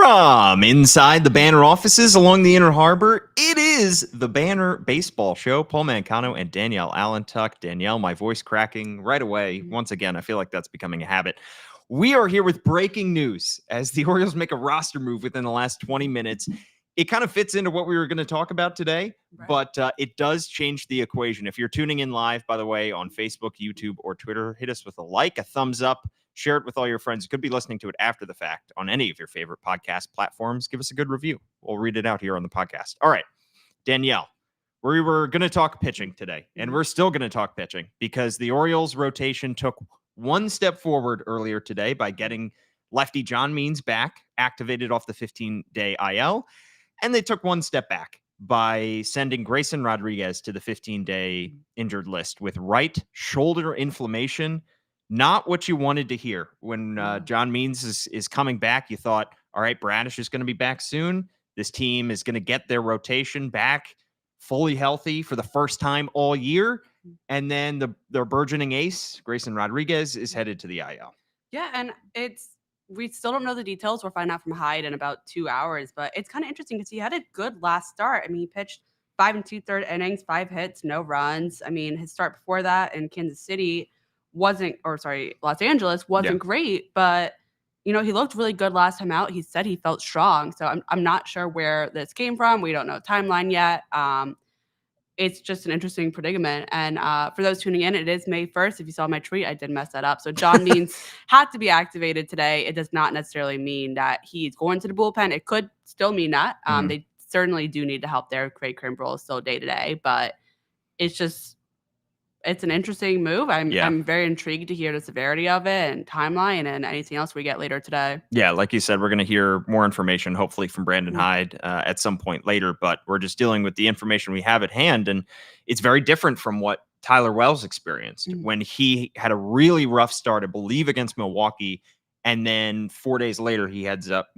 From inside the Banner offices along the Inner Harbor, it is the Banner Baseball Show. Paul Mancano and Danielle Allentuck. Danielle, my voice cracking right away. Once again, I feel like that's becoming a habit. We are here with breaking news as the Orioles make a roster move within the last 20 minutes. It kind of fits into what we were going to talk about today, but it does change the equation. If you're tuning in live, by the way, on Facebook, YouTube, or Twitter, hit us with a like, a thumbs up. Share it with all your friends. You could be listening to it after the fact on any of your favorite podcast platforms. Give us a good review. We'll read it out here on the podcast. All right, Danielle, we were going to talk pitching today, and we're still going to talk pitching because the Orioles rotation took one step forward earlier today by getting lefty John Means back, activated off the 15-day IL, and they took one step back by sending Grayson Rodriguez to the 15-day injured list with right shoulder inflammation. Not what you wanted to hear. When John Means is coming back, you thought, all right, Bradish is going to be back soon. This team is going to get their rotation back fully healthy for the first time all year. And then their burgeoning ace, Grayson Rodriguez, is headed to the IL. Yeah, and we still don't know the details. We'll find out from Hyde in about 2 hours. But it's kind of interesting because he had a good last start. I mean, he pitched 5 2/3 innings, 5 hits, no runs. I mean, his start before that in Kansas City Los Angeles wasn't great, but he looked really good last time out. He said he felt strong. So I'm not sure where this came from. We don't know timeline yet. It's just an interesting predicament. And for those tuning in, it is May 1st. If you saw my tweet, I did mess that up. So John Means had to be activated today. It does not necessarily mean that he's going to the bullpen. It could still mean that. They certainly do need to help there. Craig Kimbrell is still day-to-day, but it's an interesting move. I'm very intrigued to hear the severity of it and timeline and anything else we get later today. Yeah, like you said, we're going to hear more information, hopefully from Brandon Hyde at some point later, but we're just dealing with the information we have at hand. And it's very different from what Tyler Wells experienced when he had a really rough start, I believe, against Milwaukee. And then 4 days later, he ends up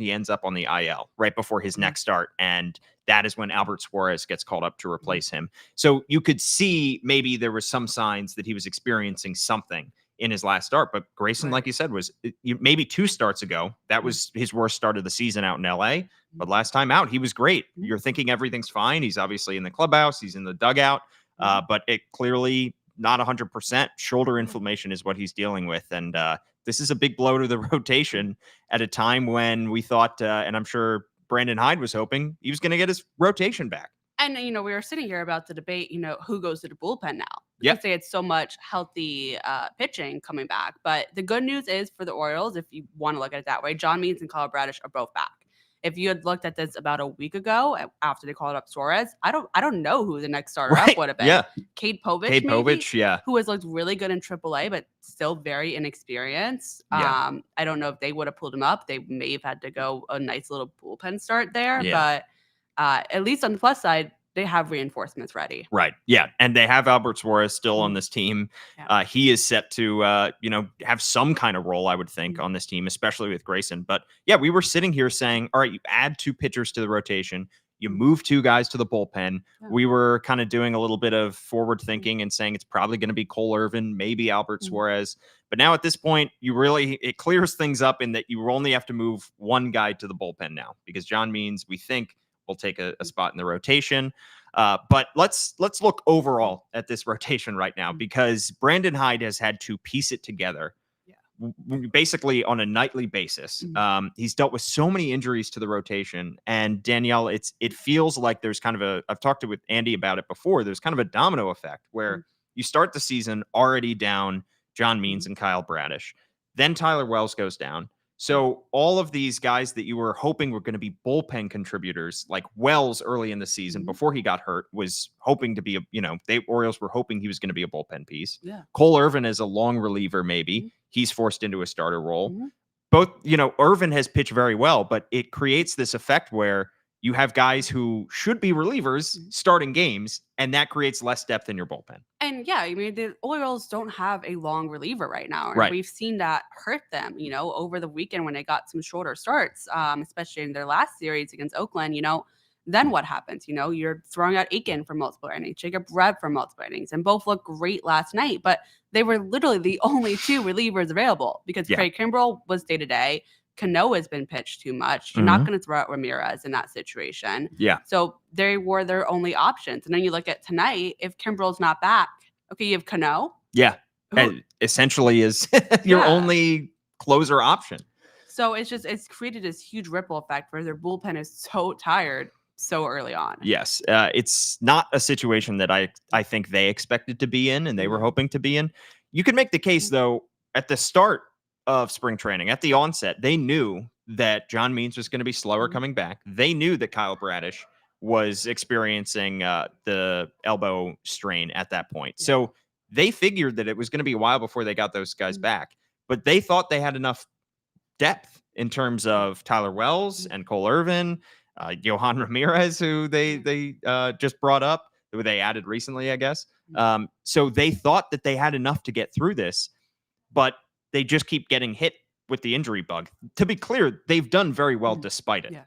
on the IL right before his next start. And that is when Albert Suarez gets called up to replace him. So you could see maybe there was some signs that he was experiencing something in his last start. But Grayson, like you said, was maybe 2 starts ago. That was his worst start of the season out in LA. But last time out, he was great. You're thinking everything's fine. He's obviously in the clubhouse. He's in the dugout. But it clearly not 100%. Shoulder inflammation is what he's dealing with. And this is a big blow to the rotation at a time when we thought, and I'm sure Brandon Hyde was hoping he was going to get his rotation back. And, we were sitting here about the debate, who goes to the bullpen now. They say it's so much healthy pitching coming back. But the good news is for the Orioles, if you want to look at it that way, John Means and Kyle Bradish are both back. If you had looked at this about a week ago after they called up Suarez, I don't know who the next starter up would have been. Cade Povich, who has looked really good in AAA, but still very inexperienced. I don't know if they would have pulled him up. They may have had to go a nice little bullpen start there, but at least on the plus side, they have reinforcements ready. Right. Yeah. And they have Albert Suarez still on this team. He is set to, have some kind of role, I would think, on this team, especially with Grayson. But yeah, we were sitting here saying, all right, you add 2 pitchers to the rotation. You move 2 guys to the bullpen. We were kind of doing a little bit of forward thinking and saying it's probably going to be Cole Irvin, maybe Albert Suarez. But now at this point, it clears things up in that you only have to move 1 guy to the bullpen now because John Means, we think, will take a spot in the rotation. But let's look overall at this rotation right now because Brandon Hyde has had to piece it together basically on a nightly basis. He's dealt with so many injuries to the rotation. And Danielle, it feels like there's kind of I've talked with Andy about it before, there's kind of a domino effect where you start the season already down John Means and Kyle Bradish. Then Tyler Wells goes down. So all of these guys that you were hoping were going to be bullpen contributors, like Wells early in the season before he got hurt, was hoping to be Orioles were hoping he was going to be a bullpen piece. Cole Irvin is a long reliever, maybe. He's forced into a starter role. Both, Irvin has pitched very well, but it creates this effect where you have guys who should be relievers starting games, and that creates less depth in your bullpen. And the Orioles don't have a long reliever right now. And we've seen that hurt them, over the weekend when they got some shorter starts, especially in their last series against Oakland. Then what happens? You're throwing out Aiken for multiple innings, Jacob Rev for multiple innings, and both looked great last night. But they were literally the only 2 relievers available because Craig Kimbrell was day-to-day. Cano has been pitched too much. You're not going to throw out Ramirez in that situation. Yeah. So they were their only options. And then you look at tonight, if Kimbrel's not back, okay, you have Cano. Yeah. Who essentially is your only closer option. So it's created this huge ripple effect where their bullpen is so tired so early on. Yes. It's not a situation that I think they expected to be in and they were hoping to be in. You could make the case, though, at the start of spring training, at the onset, they knew that John Means was going to be slower coming back. They knew that Kyle Bradish was experiencing the elbow strain at that point. Yeah. So they figured that it was going to be a while before they got those guys back. But they thought they had enough depth in terms of Tyler Wells and Cole Irvin, Yohan Ramirez, who they just brought up, who they added recently, I guess. So they thought that they had enough to get through this, but they just keep getting hit with the injury bug. To be clear, they've done very well despite it. Yeah.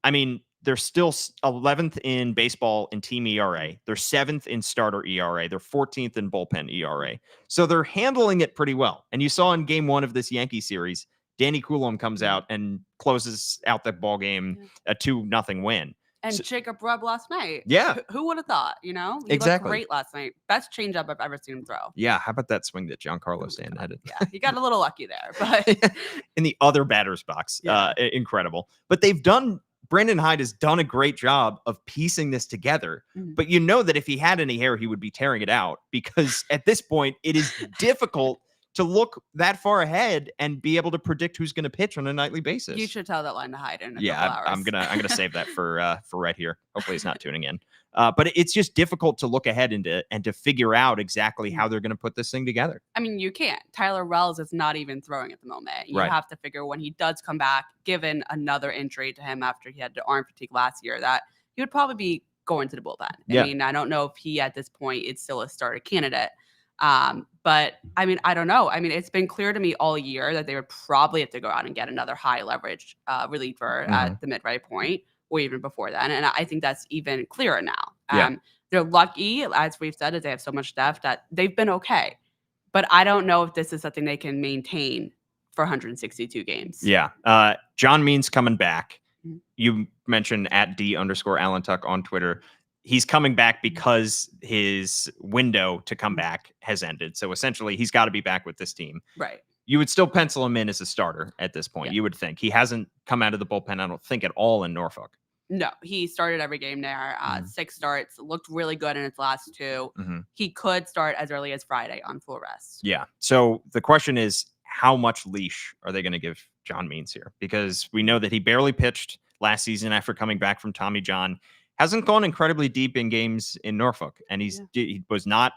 I mean, they're still 11th in baseball in team ERA. They're 7th in starter ERA. They're 14th in bullpen ERA. So they're handling it pretty well. And you saw in game 1 of this Yankee series, Danny Coulomb comes out and closes out the ball game, a 2-0 win. And Jacob Rubb last night. Yeah. Who would have thought, He exactly. looked great last night. Best changeup I've ever seen him throw. Yeah. How about that swing that Giancarlo Stanton had? Yeah. He got a little lucky there. But in the other batter's box. Incredible. But Brandon Hyde has done a great job of piecing this together. But you know that if he had any hair, he would be tearing it out, because at this point, it is difficult to look that far ahead and be able to predict who's going to pitch on a nightly basis. You should tell that line to Hyde in a couple hours. I'm gonna save that for right here. Hopefully he's not tuning in. But it's just difficult to look ahead and to figure out exactly how they're going to put this thing together. I mean, you can't. Tyler Wells is not even throwing at the moment. You have to figure when he does come back, given another injury to him after he had the arm fatigue last year, that he would probably be going to the bullpen. I mean, I don't know if he at this point is still a starter candidate. But I mean, I don't know. I mean, it's been clear to me all year that they would probably have to go out and get another high leverage reliever at the mid-right point, or even before then. And I think that's even clearer now. They're lucky, as we've said, that they have so much depth that they've been okay. But I don't know if this is something they can maintain for 162 games. Yeah. John Means coming back. You mentioned at @D_Allentuck on Twitter. He's coming back because his window to come back has ended. So essentially, he's got to be back with this team. Right. You would still pencil him in as a starter at this point. You would think. He hasn't come out of the bullpen, I don't think, at all in Norfolk. No, he started every game there. 6 starts, looked really good in his last 2. He could start as early as Friday on full rest. Yeah. So the question is, how much leash are they going to give John Means here? Because we know that he barely pitched last season after coming back from Tommy John. Hasn't gone incredibly deep in games in Norfolk, and he was not,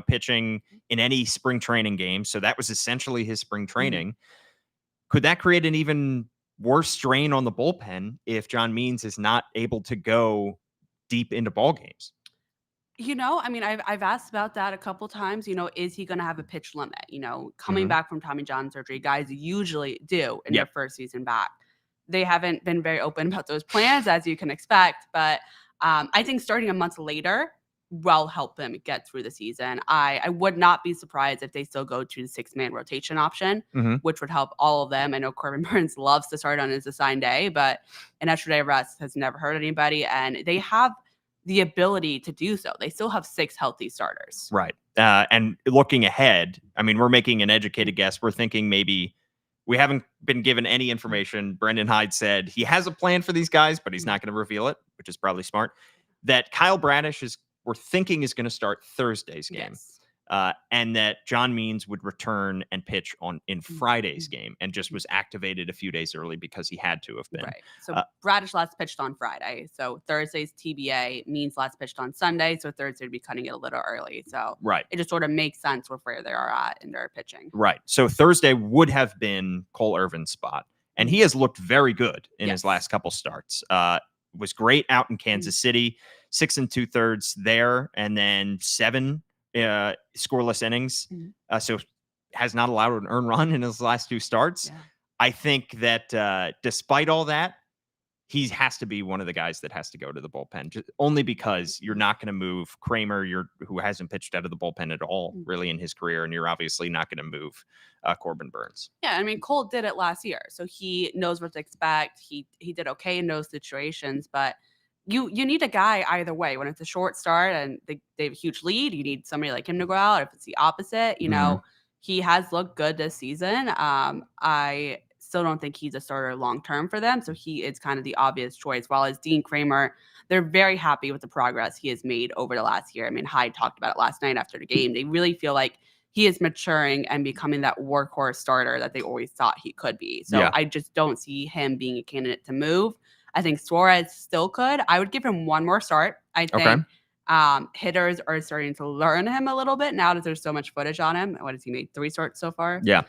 pitching in any spring training game. So that was essentially his spring training. Could that create an even worse strain on the bullpen if John Means is not able to go deep into ball games? I mean, I've asked about that a couple times. Is he going to have a pitch limit? Coming back from Tommy John surgery, guys usually do in their first season back. They haven't been very open about those plans, as you can expect. But I think starting a month later will help them get through the season. I would not be surprised if they still go to the 6-man rotation option, which would help all of them. I know Corbin Burns loves to start on his assigned day, but an extra day of rest has never hurt anybody. And they have the ability to do so. They still have 6 healthy starters. Right. And looking ahead, I mean, we're making an educated guess. We're thinking maybe we haven't been given any information. Brendan Hyde said he has a plan for these guys, but he's not going to reveal it, which is probably smart. That Kyle Bradish we're thinking is going to start Thursday's game. And that John Means would return and pitch in Friday's game, and just was activated a few days early because he had to have been. Right. So Bradish last pitched on Friday. So Thursday's TBA. Means last pitched on Sunday. So Thursday would be cutting it a little early. So it just sort of makes sense with where they are at in their pitching. Right. So Thursday would have been Cole Irvin's spot. And he has looked very good in his last couple starts. Was great out in Kansas City, 6 2/3 there, and then 7 scoreless innings. So has not allowed an earned run in his last 2 starts. I think that despite all that, he has to be one of the guys that has to go to the bullpen, just only because you're not going to move Kramer, who hasn't pitched out of the bullpen at all really in his career, and you're obviously not going to move Corbin Burns. Yeah, I mean, Cole did it last year, so he knows what to expect. He did okay in those situations, but you need a guy either way. When it's a short start and they have a huge lead, you need somebody like him to go out. If it's the opposite, he has looked good this season. I still don't think he's a starter long term for them, so he is kind of the obvious choice. While as Dean Kramer, they're very happy with the progress he has made over the last year. I mean, Hyde talked about it last night after the game. They really feel like he is maturing and becoming that workhorse starter that they always thought he could be. So I just don't see him being a candidate to move. I think Suarez still could. I would give him one more start. I think hitters are starting to learn him a little bit now that there's so much footage on him. What has he made? 3 starts so far? Yeah.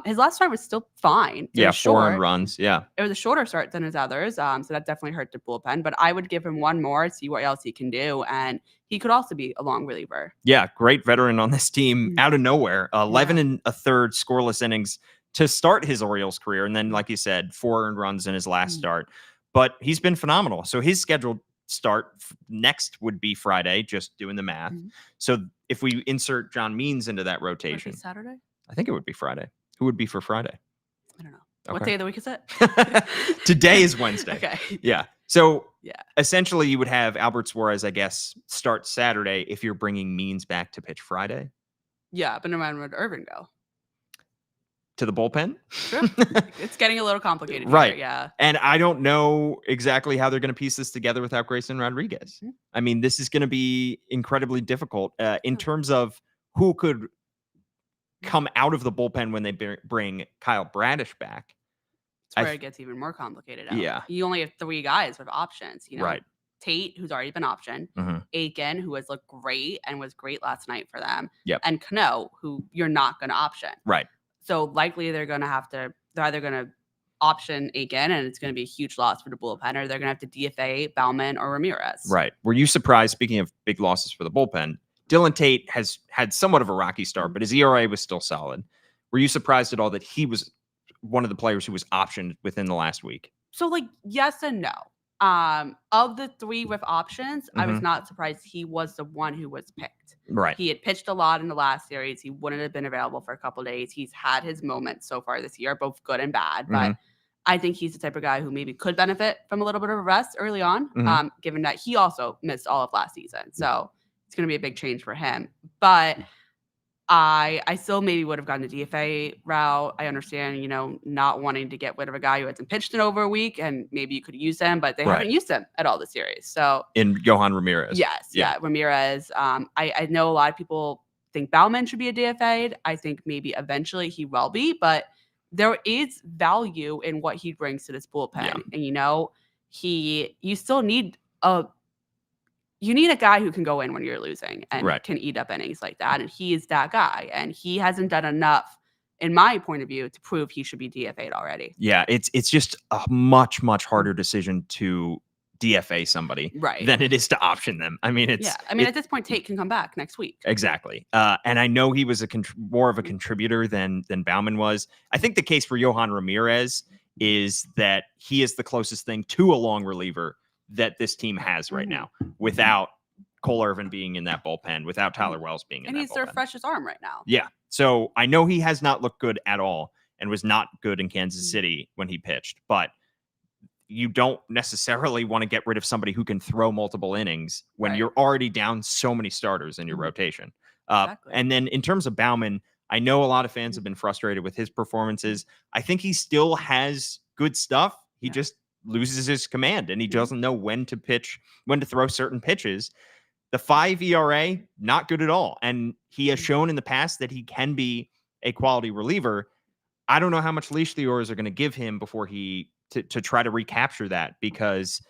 His last start was still fine. Yeah, 4 earned runs. Yeah. It was a shorter start than his others. So that definitely hurt the bullpen. But I would give him one more, see what else he can do. And he could also be a long reliever. Yeah, great veteran on this team out of nowhere. 11 and a third scoreless innings to start his Orioles career. And then, like you said, 4 earned runs in his last start. But he's been phenomenal. So his scheduled start next would be Friday, just doing the math. So if we insert John Means into that rotation. Would it be Saturday? I think it would be Friday. Who would be for Friday? I don't know. Okay. What day of the week is it? Today is Wednesday. Okay. Yeah. So essentially you would have Albert Suarez, I guess, start Saturday if you're bringing Means back to pitch Friday. Yeah, but no matter where would Irvin go? To the bullpen? Sure. It's getting a little complicated. Right. Here, yeah. And I don't know exactly how they're going to piece this together without Grayson Rodriguez. I mean, this is going to be incredibly difficult in terms of who could come out of the bullpen when they bring Kyle Bradish back. That's where it gets even more complicated. Yeah. You only have 3 guys with options, Right. Tate, who's already been optioned, Aiken, who has looked great and was great last night for them, Yep. and Cano, who you're not going to option. Right. So likely they're either going to option Aiken, and it's going to be a huge loss for the bullpen, or they're going to have to DFA Bauman or Ramirez. Right. Were you surprised, speaking of big losses for the bullpen, Dylan Tate has had somewhat of a rocky start, but his ERA was still solid. Were you surprised at all that he was one of the players who was optioned within the last week? So, yes and no. Of the 3 with options, I was not surprised he was the one who was picked. Right. He had pitched a lot in the last series. He wouldn't have been available for a couple of days. He's had his moments so far this year, both good and bad. But I think he's the type of guy who maybe could benefit from a little bit of a rest early on, given that he also missed all of last season. So it's going to be a big change for him. But I still maybe would have gone the DFA route. I understand, not wanting to get rid of a guy who hasn't pitched in over a week, and maybe you could use him, but they haven't used him at all this series. So in Johan Ramirez. Yes. Yeah. Ramirez. I know a lot of people think Bauman should be a DFA'd. I think maybe eventually he will be, but there is value in what he brings to this bullpen. And you still need a guy who can go in when you're losing and can eat up innings like that. And he is that guy. And he hasn't done enough, in my point of view, to prove he should be DFA'd already. Yeah, it's just a much, much harder decision to DFA somebody than it is to option them. I mean, at this point, Tate can come back next week. Exactly. And I know he was more of a contributor than Bauman was. I think the case for Johan Ramirez is that he is the closest thing to a long reliever that this team has right now, without Cole Irvin being in that bullpen, without Tyler Wells being in that bullpen. And he's their freshest arm right now. Yeah. So I know he has not looked good at all and was not good in Kansas City when he pitched, but you don't necessarily want to get rid of somebody who can throw multiple innings when you're already down so many starters in your rotation. And then in terms of Bauman, I know a lot of fans have been frustrated with his performances. I think he still has good stuff. He just loses his command, and he doesn't know when to pitch, when to throw certain pitches. The 5 ERA, not good at all. And he has shown in the past that he can be a quality reliever. I don't know how much leash the Orioles are going to give him before to try to recapture that, because,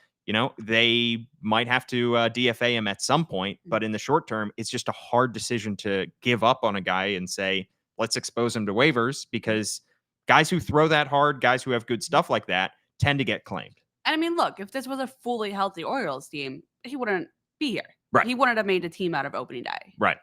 they might have to DFA him at some point. But in the short term, it's just a hard decision to give up on a guy and say, let's expose him to waivers, because guys who throw that hard, guys who have good stuff like that, tend to get claimed. And I mean, look, if this was a fully healthy Orioles team, he wouldn't be here. Right. He wouldn't have made a team out of opening day. Right.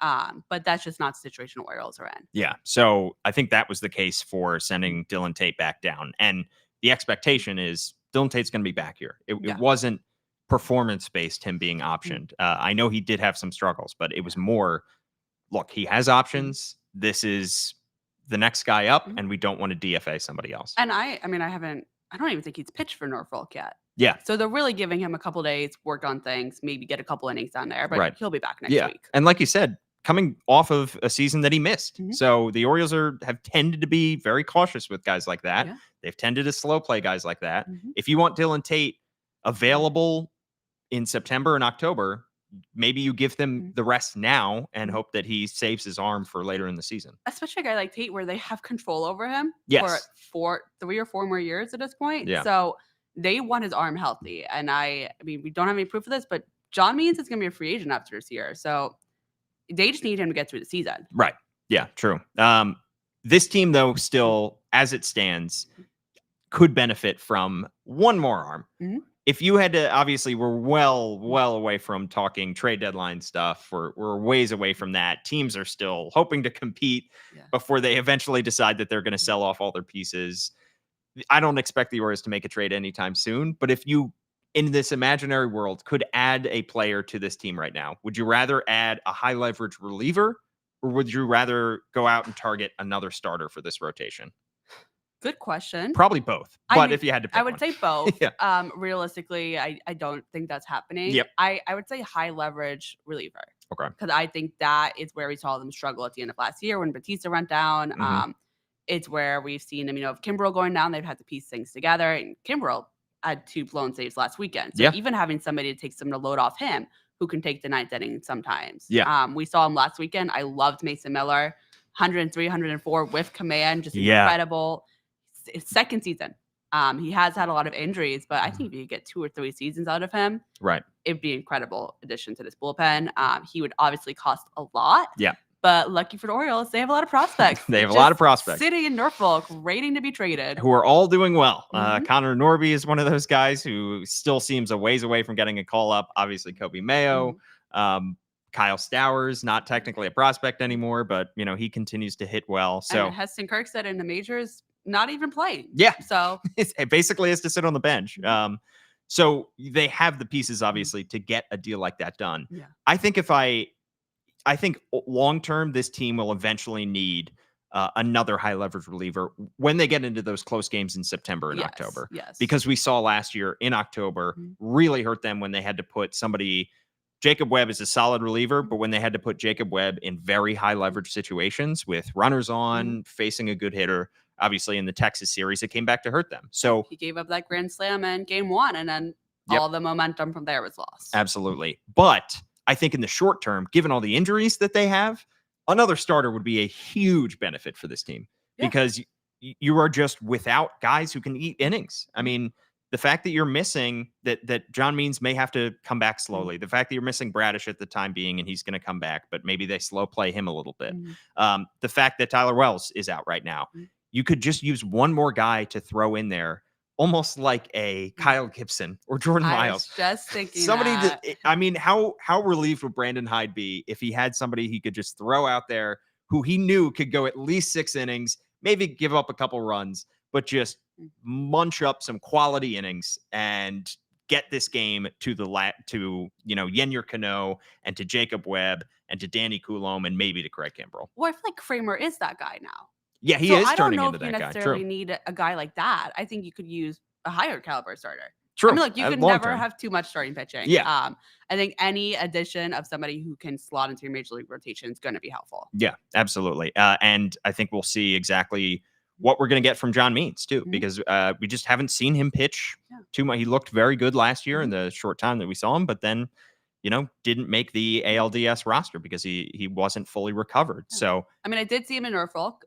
But that's just not the situation Orioles are in. Yeah. So I think that was the case for sending Dylan Tate back down. And the expectation is Dylan Tate's going to be back here. It wasn't performance-based, him being optioned. I know he did have some struggles, but it was more, look, he has options. This is the next guy up, and we don't want to DFA somebody else. And I don't even think he's pitched for Norfolk yet. Yeah. So they're really giving him a couple days, work on things, maybe get a couple innings down there, but he'll be back next week. And like you said, coming off of a season that he missed. So the Orioles have tended to be very cautious with guys like that. Yeah. They've tended to slow play guys like that. If you want Dylan Tate available in September and October, maybe you give them the rest now and hope that he saves his arm for later in the season. Especially a guy like Tate where they have control over him for 3 or 4 more years at this point. Yeah. So they want his arm healthy. And I mean, we don't have any proof of this, but John Means is going to be a free agent after this year. So they just need him to get through the season. Right. Yeah, true. This team, though, still, as it stands, could benefit from one more arm. If you had to, obviously, we're well away from talking trade deadline stuff. We're ways away from that. Teams are still hoping to compete before they eventually decide that they're going to sell off all their pieces. I don't expect the Orioles to make a trade anytime soon. But if you, in this imaginary world, could add a player to this team right now, would you rather add a high leverage reliever, or would you rather go out and target another starter for this rotation? Good question. Probably both. But if you had to pick I would say both. Yeah. Realistically, I don't think that's happening. Yep. I would say high leverage reliever. Okay. Because I think that is where we saw them struggle at the end of last year when Batista went down. It's where we've seen them, if Kimbrel going down, they've had to piece things together. And Kimbrel had 2 blown saves last weekend. So even having somebody to take some to load off him who can take the 9th inning sometimes. Yeah. We saw him last weekend. I loved Mason Miller. 103, 104 with command. Just incredible. His second season. He has had a lot of injuries, but I think if you get 2 or 3 seasons out of him, it'd be an incredible addition to this bullpen. He would obviously cost a lot. Yeah. But lucky for the Orioles, they have a lot of prospects. They have a lot of prospects. Sitting in Norfolk, waiting to be traded. Who are all doing well. Connor Norby is one of those guys who still seems a ways away from getting a call up. Obviously, Kobe Mayo. Kyle Stowers, not technically a prospect anymore, but, he continues to hit well. So and Heston Kjerstad in the majors, not even playing. Yeah. So it basically has to sit on the bench. So they have the pieces, obviously, to get a deal like that done. Yeah. I think long-term, this team will eventually need another high leverage reliever when they get into those close games in September and October. Yes. Because we saw last year in October really hurt them when they had to put somebody. Jacob Webb is a solid reliever, but when they had to put Jacob Webb in very high leverage situations with runners on, facing a good hitter, obviously in the Texas series, it came back to hurt them. So he gave up that grand slam in game 1, and then all the momentum from there was lost. Absolutely. But I think in the short term, given all the injuries that they have, another starter would be a huge benefit for this team because you are just without guys who can eat innings. I mean, the fact that you're missing that John Means may have to come back slowly. The fact that you're missing Bradish at the time being, and he's going to come back, but maybe they slow play him a little bit. The fact that Tyler Wells is out right now, you could just use one more guy to throw in there, almost like a Kyle Gibson or Jordan Lyles. I was just thinking somebody that, I mean, how relieved would Brandon Hyde be if he had somebody he could just throw out there who he knew could go at least 6 innings, maybe give up a couple runs, but just munch up some quality innings and get this game to Yennier Cano and to Jacob Webb and to Danny Coulombe and maybe to Craig Kimbrel. Well, I feel like Kramer is that guy now. Yeah, he is turning into that guy. I don't know if you necessarily need a guy like that. I think you could use a higher caliber starter. True. I mean, you can never have too much starting pitching. Yeah. I think any addition of somebody who can slot into your major league rotation is going to be helpful. Yeah, absolutely. And I think we'll see exactly what we're going to get from John Means too, because we just haven't seen him pitch too much. He looked very good last year in the short time that we saw him, but then, didn't make the ALDS roster because he wasn't fully recovered. Yeah. So, I mean, I did see him in Norfolk.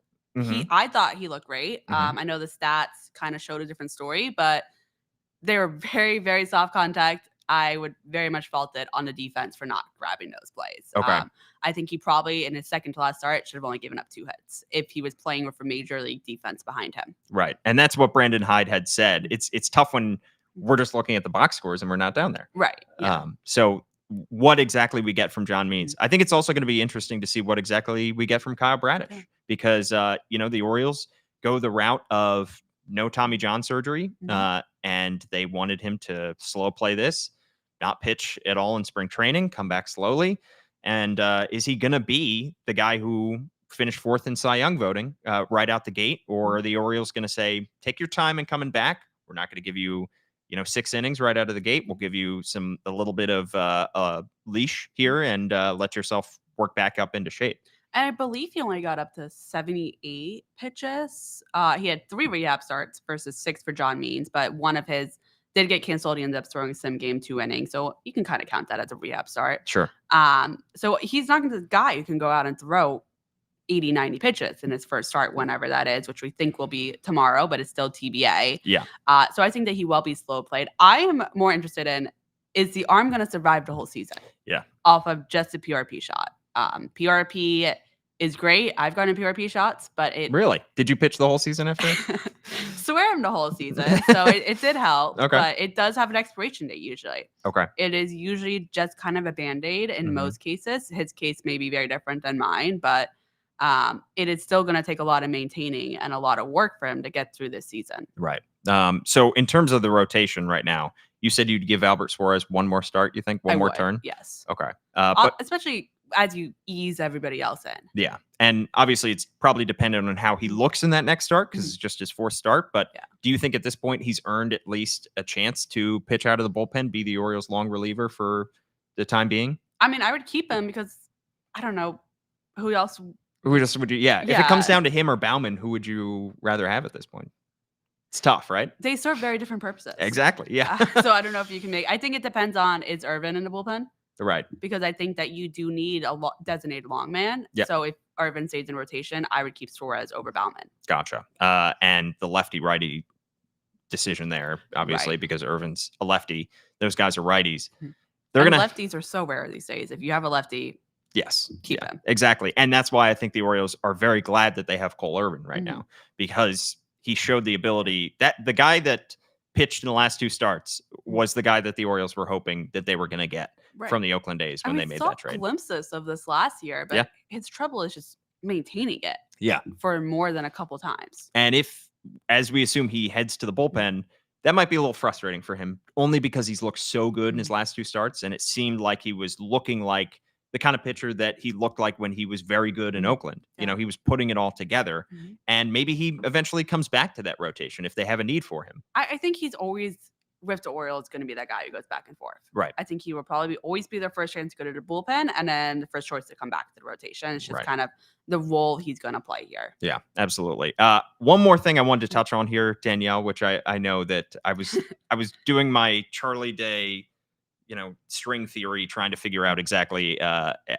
I thought he looked great. I know the stats kind of showed a different story, but they were very, very soft contact. I would very much fault it on the defense for not grabbing those plays. Okay. I think he probably, in his second to last start, should have only given up 2 hits if he was playing with a major league defense behind him. Right. And that's what Brandon Hyde had said. It's tough when we're just looking at the box scores and we're not down there. Right. Yeah. So what exactly we get from John Means. I think it's also going to be interesting to see what exactly we get from Kyle Bradish because, the Orioles go the route of no Tommy John surgery, and they wanted him to slow play this, not pitch at all in spring training, come back slowly. And is he going to be the guy who finished 4th in Cy Young voting right out the gate? Or are the Orioles going to say, take your time in coming back? We're not going to give you, 6 innings right out of the gate. We'll give you a little bit of leash here and let yourself work back up into shape. And I believe he only got up to 78 pitches. He had 3 rehab starts versus 6 for John Means, but one of his did get canceled. He ended up throwing sim game 2 innings. So you can kind of count that as a rehab start. Sure. So he's not going to be the guy who can go out and throw 80, 90 pitches in his first start, whenever that is, which we think will be tomorrow, but it's still TBA. Yeah. So I think that he will be slow played. I am more interested in, is the arm going to survive the whole season? Yeah. Off of just a PRP shot. PRP is great. I've gotten PRP shots, but it really. Did you pitch the whole season after? Swear him the whole season, so it did help. Okay. But it does have an expiration date usually. Okay. It is usually just kind of a Band-Aid in most cases. His case may be very different than mine, but it is still going to take a lot of maintaining and a lot of work for him to get through this season. Right. So in terms of the rotation right now, you said you'd give Albert Suarez one more start. You think one more turn? Yes. Okay. But especially as you ease everybody else in. Yeah. And obviously it's probably dependent on how he looks in that next start because it's just his 4th start. But do you think at this point he's earned at least a chance to pitch out of the bullpen, be the Orioles' long reliever for the time being? I mean, I would keep him because I don't know who else. Who just would you? Yeah. If it comes down to him or Bauman, who would you rather have at this point? It's tough, right? They serve very different purposes. Exactly. Yeah. So I don't know if you can I think it depends on, is Irvin in the bullpen? Right. Because I think that you do need a designated long man. Yep. So if Irvin stays in rotation, I would keep Suarez over Bauman. Gotcha. And the lefty-righty decision there, obviously, because Irvin's a lefty. Those guys are righties. Lefties are so rare these days. If you have a lefty, yes, keep him. Exactly. And that's why I think the Orioles are very glad that they have Cole Irvin right now, because he showed the ability that the guy that pitched in the last 2 starts was the guy that the Orioles were hoping that they were going to get from the Oakland A's when they made that trade. Glimpses of this last year, but his trouble is just maintaining it. Yeah. For more than a couple times. And if, as we assume, he heads to the bullpen, that might be a little frustrating for him, only because he's looked so good in his last 2 starts, and it seemed like he was looking like the kind of pitcher that he looked like when he was very good in Oakland. He was putting it all together, and maybe he eventually comes back to that rotation if they have a need for him. I think he's always, with the Orioles, going to be that guy who goes back and forth. Right. I think he will probably always be their first chance to go to the bullpen, and then the first choice to come back to the rotation. It's just kind of the role he's going to play here. Yeah, absolutely. One more thing I wanted to touch on here, Danielle, which I know that I was doing my Charlie Day, string theory, trying to figure out exactly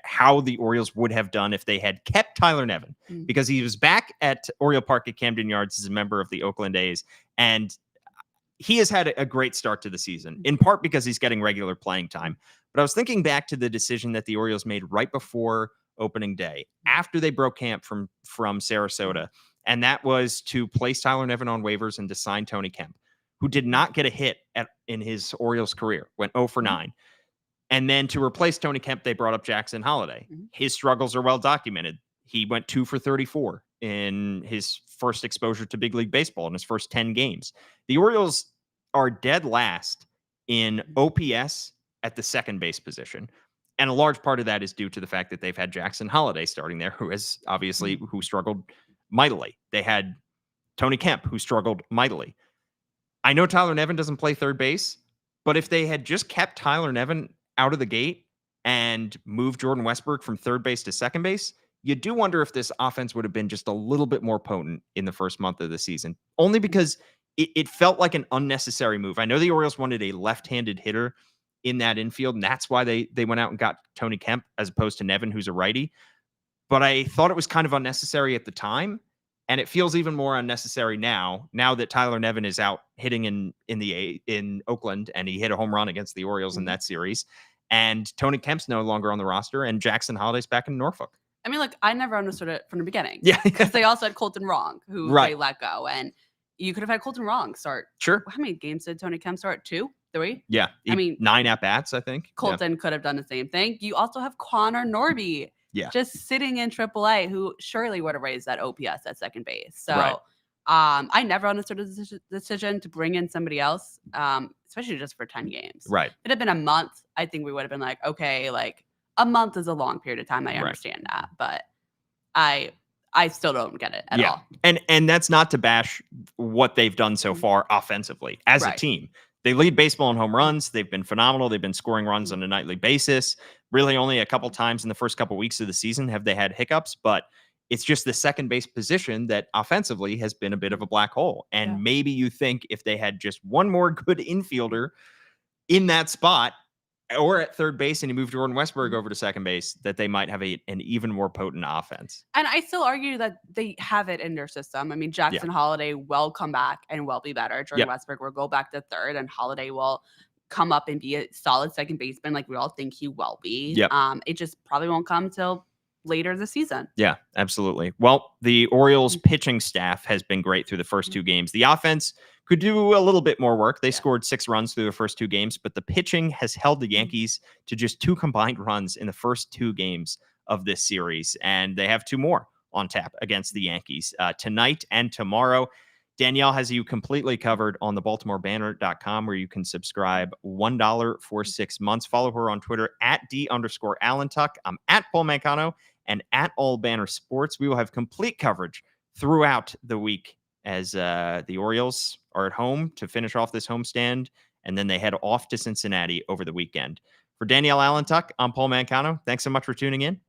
how the Orioles would have done if they had kept Tyler Nevin, because he was back at Oriole Park at Camden Yards as a member of the Oakland A's, and he has had a great start to the season, in part because he's getting regular playing time. But I was thinking back to the decision that the Orioles made right before opening day, after they broke camp from Sarasota, and that was to place Tyler Nevin on waivers and to sign Tony Kemp, who did not get a hit in his Orioles career, went 0 for 9. And then to replace Tony Kemp, they brought up Jackson Holliday. His struggles are well documented. He went 2 for 34 in his first exposure to big league baseball in his first 10 games. The Orioles are dead last in OPS at the second base position. And a large part of that is due to the fact that they've had Jackson Holliday starting there, who struggled mightily. They had Tony Kemp, who struggled mightily. I know Tyler Nevin doesn't play third base, but if they had just kept Tyler Nevin out of the gate and moved Jordan Westbrook from third base to second base, you do wonder if this offense would have been just a little bit more potent in the first month of the season, only because it felt like an unnecessary move. I know the Orioles wanted a left-handed hitter in that infield, and that's why they went out and got Tony Kemp as opposed to Nevin, who's a righty. But I thought it was kind of unnecessary at the time, and it feels even more unnecessary now that Tyler Nevin is out hitting in Oakland, and he hit a home run against the Orioles in that series, and Tony Kemp's no longer on the roster, and Jackson Holliday's back in Norfolk. I mean, I never understood it from the beginning. Yeah. Because they also had Colton Wrong, who they let go. And you could have had Colton Wrong start. Sure. How many games did Tony Kemp start? 2? 3? Yeah. 9 at-bats, I think. Colton could have done the same thing. You also have Connor Norby. Yeah. Just sitting in AAA, who surely would have raised that OPS at second base. So I never understood the decision to bring in somebody else, especially just for 10 games. Right. If it had been a month, I think we would have been like, okay, like a month is a long period of time. I understand that, but I still don't get it at all. And that's not to bash what they've done so far offensively as a team. They lead baseball in home runs. They've been phenomenal. They've been scoring runs on a nightly basis. Really only a couple times in the first couple weeks of the season have they had hiccups, but it's just the second base position that offensively has been a bit of a black hole. And maybe you think if they had just one more good infielder in that spot, or at third base, and you move Jordan Westburg over to second base, that they might have an even more potent offense. And I still argue that they have it in their system. I mean, Jackson Holiday will come back and will be better. Jordan Westburg will go back to third, and Holiday will come up and be a solid second baseman like we all think he will be. It just probably won't come till later this season. Yeah, absolutely. Well, the Orioles pitching staff has been great through the first two games. The offense could do a little bit more work. They scored 6 runs through the first 2 games, but the pitching has held the Yankees to just 2 combined runs in the first 2 games of this series, and they have 2 more on tap against the Yankees tonight and tomorrow. Danielle has you completely covered on the BaltimoreBanner.com, where you can subscribe $1 for 6 months. Follow her on Twitter at @D_Allentuck. I'm at Paul Mancano and at All Banner Sports. We will have complete coverage throughout the week as the Orioles are at home to finish off this homestand, and then they head off to Cincinnati over the weekend. For Danielle Allentuck, I'm Paul Mancano. Thanks so much for tuning in.